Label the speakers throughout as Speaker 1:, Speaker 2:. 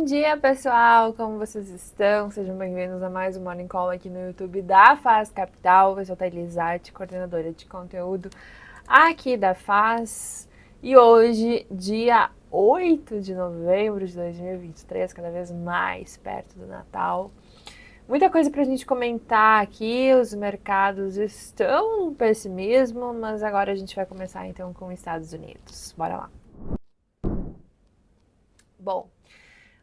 Speaker 1: dia, pessoal! Como vocês estão? Sejam bem-vindos a mais um Morning Call aqui no YouTube da Faz Capital. Eu sou a Thailizate, coordenadora de conteúdo aqui da Faz. E hoje, dia 8 de novembro de 2023, cada vez mais perto do Natal. Muita coisa para a gente comentar aqui, os mercados estão no pessimismo, mas agora a gente vai começar então com os Estados Unidos. Bora lá! Bom,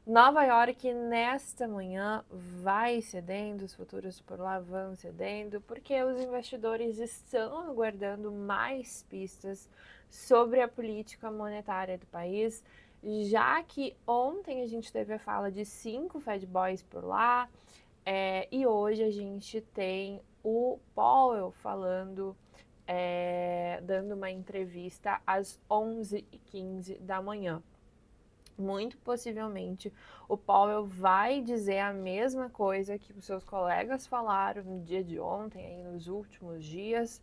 Speaker 1: Nova York nesta manhã vai cedendo, os futuros por lá vão cedendo, porque os investidores estão aguardando mais pistas sobre a política monetária do país, já que ontem a gente teve a fala de 5 Fed Boys por lá, e hoje a gente tem o Powell falando, dando uma entrevista às 11h15 da manhã. Muito possivelmente o Powell vai dizer a mesma coisa que os seus colegas falaram no dia de ontem, aí nos últimos dias,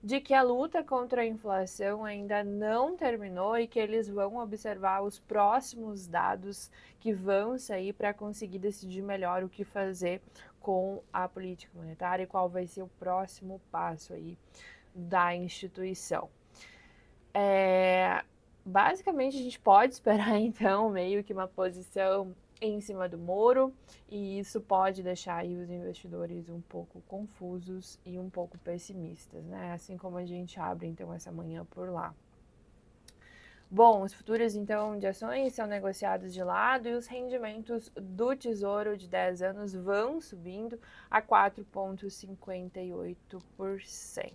Speaker 1: de que a luta contra a inflação ainda não terminou e que eles vão observar os próximos dados que vão sair para conseguir decidir melhor o que fazer com a política monetária e qual vai ser o próximo passo aí da instituição. Basicamente, a gente pode esperar, então, meio que uma posição em cima do muro, e isso pode deixar aí os investidores um pouco confusos e um pouco pessimistas, né? Assim como a gente abre, então, essa manhã por lá. Bom, os futuros, então, de ações são negociados de lado e os rendimentos do Tesouro de 10 anos vão subindo a 4,58%.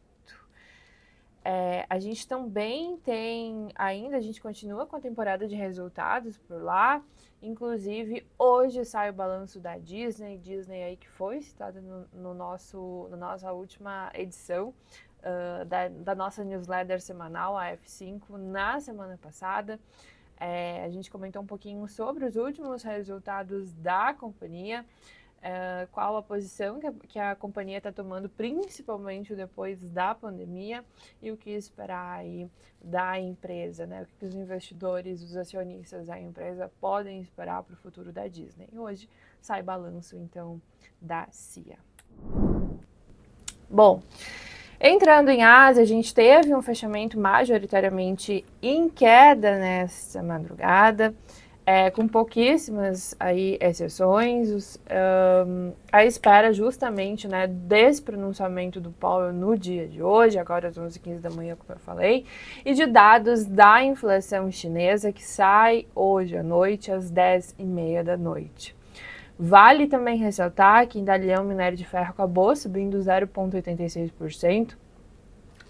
Speaker 1: A gente também tem, ainda a gente continua com a temporada de resultados por lá, inclusive hoje sai o balanço da Disney aí que foi citada na nossa última edição da nossa newsletter semanal, a F5, na semana passada. A gente comentou um pouquinho sobre os últimos resultados da companhia, qual a posição que a companhia está tomando, principalmente depois da pandemia, e o que esperar aí da empresa, né? O que os investidores, os acionistas da empresa podem esperar para o futuro da Disney. E hoje sai balanço, então, da CIA. Bom, entrando em Ásia, a gente teve um fechamento majoritariamente em queda nesta madrugada, com pouquíssimas aí exceções, a espera justamente, né, desse pronunciamento do Powell no dia de hoje, agora às 11h15 da manhã, como eu falei, e de dados da inflação chinesa que sai hoje à noite, às 10h30 da noite. Vale também ressaltar que em Dalian o minério de ferro acabou subindo 0,86%,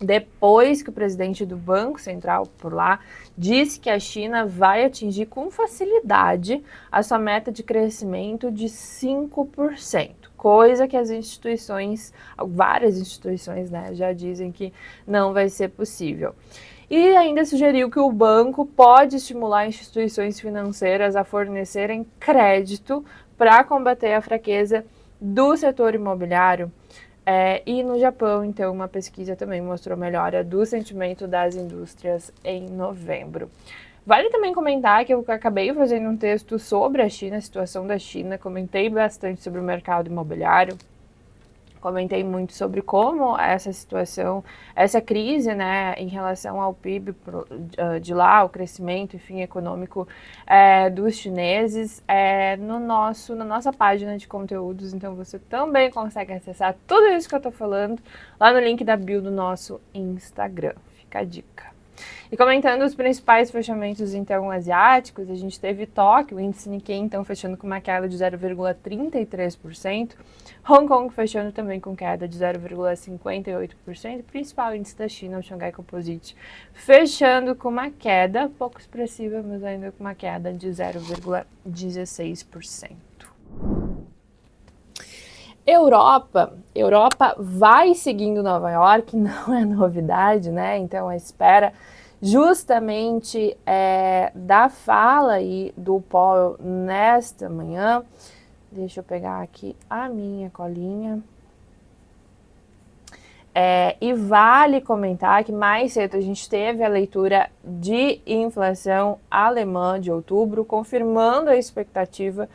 Speaker 1: depois que o presidente do Banco Central por lá disse que a China vai atingir com facilidade a sua meta de crescimento de 5%, coisa que as instituições, várias instituições, né, já dizem que não vai ser possível. E ainda sugeriu que o banco pode estimular instituições financeiras a fornecerem crédito para combater a fraqueza do setor imobiliário. E no Japão, então, uma pesquisa também mostrou melhora do sentimento das indústrias em novembro. Vale também comentar que eu acabei fazendo um texto sobre a China, a situação da China, comentei bastante sobre o mercado imobiliário, comentei muito sobre como essa situação, essa crise, né, em relação ao PIB de lá, o crescimento, enfim, econômico dos chineses, na nossa página de conteúdos. Então você também consegue acessar tudo isso que eu tô falando lá no link da bio do nosso Instagram. Fica a dica. E comentando os principais fechamentos, então, asiáticos, a gente teve Tóquio, o índice Nikkei, então, fechando com uma queda de 0,33%, Hong Kong fechando também com queda de 0,58%, principal índice da China, o Xangai Composite, fechando com uma queda pouco expressiva, mas ainda com uma queda de 0,16%. Europa vai seguindo Nova York, não é novidade, né? Então a espera justamente da fala aí do Powell nesta manhã. Deixa eu pegar aqui a minha colinha. E vale comentar que mais cedo a gente teve a leitura de inflação alemã de outubro, confirmando a expectativa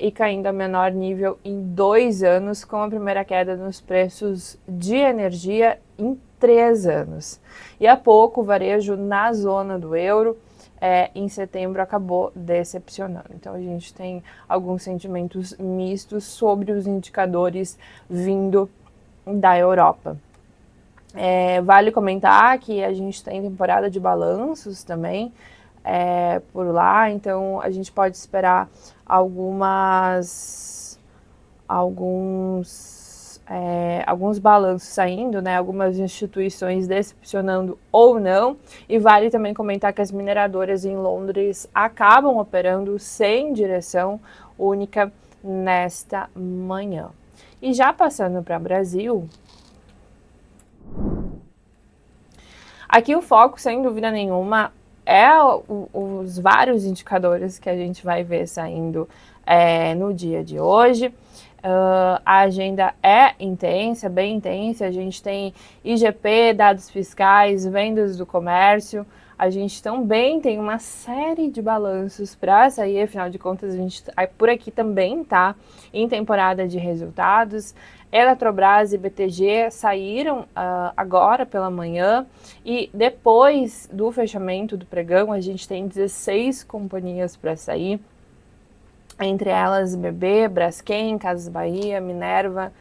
Speaker 1: e caindo a menor nível em 2 anos, com a primeira queda nos preços de energia em 3 anos. E há pouco o varejo na zona do euro em setembro acabou decepcionando. Então a gente tem alguns sentimentos mistos sobre os indicadores vindo da Europa. Vale comentar que a gente tem temporada de balanços também por lá, então a gente pode esperar alguns balanços saindo, né? Algumas instituições decepcionando ou não. E vale também comentar que as mineradoras em Londres acabam operando sem direção única nesta manhã. E já passando para o Brasil, aqui o foco, sem dúvida nenhuma, os vários indicadores que a gente vai ver saindo no dia de hoje. A agenda é intensa, bem intensa. A gente tem IGP, dados fiscais, vendas do comércio. A gente também tem uma série de balanços para sair, afinal de contas, a gente por aqui também está em temporada de resultados. Eletrobras e BTG saíram agora pela manhã e depois do fechamento do pregão a gente tem 16 companhias para sair, entre elas BB, Braskem, Casas Bahia, Minerva.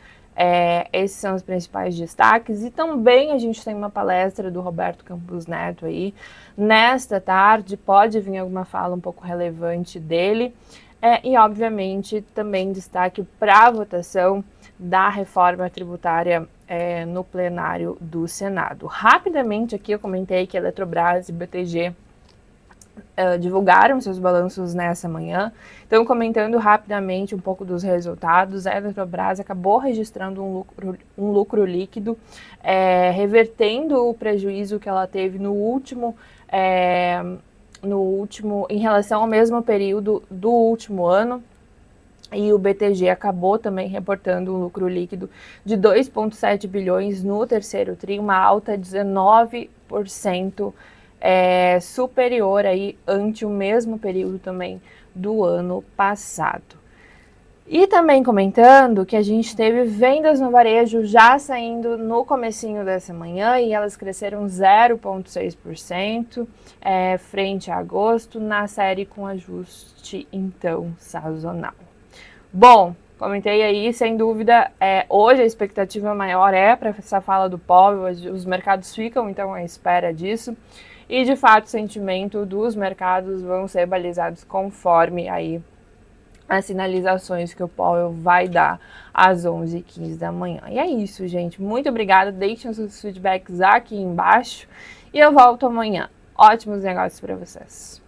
Speaker 1: Esses são os principais destaques. E também a gente tem uma palestra do Roberto Campos Neto aí nesta tarde, pode vir alguma fala um pouco relevante dele. E obviamente também destaque para a votação da reforma tributária no plenário do Senado. Rapidamente aqui eu comentei que a Eletrobras e BTG divulgaram seus balanços nessa manhã. Então, comentando rapidamente um pouco dos resultados, a Eletrobras acabou registrando um lucro líquido, revertendo o prejuízo que ela teve no último, em relação ao mesmo período do último ano. E o BTG acabou também reportando um lucro líquido de 2,7 bilhões no terceiro tri, uma alta de 19%, superior aí ante o mesmo período também do ano passado. E também comentando que a gente teve vendas no varejo já saindo no comecinho dessa manhã e elas cresceram 0,6% frente a agosto, na série com ajuste então sazonal. Bom, comentei aí, sem dúvida, hoje a expectativa maior para essa fala do Powell, os mercados ficam então à espera disso. E, de fato, o sentimento dos mercados vão ser balizados conforme aí as sinalizações que o Powell vai dar às 11h15 da manhã. E é isso, gente. Muito obrigada. Deixem os seus feedbacks aqui embaixo. E eu volto amanhã. Ótimos negócios para vocês.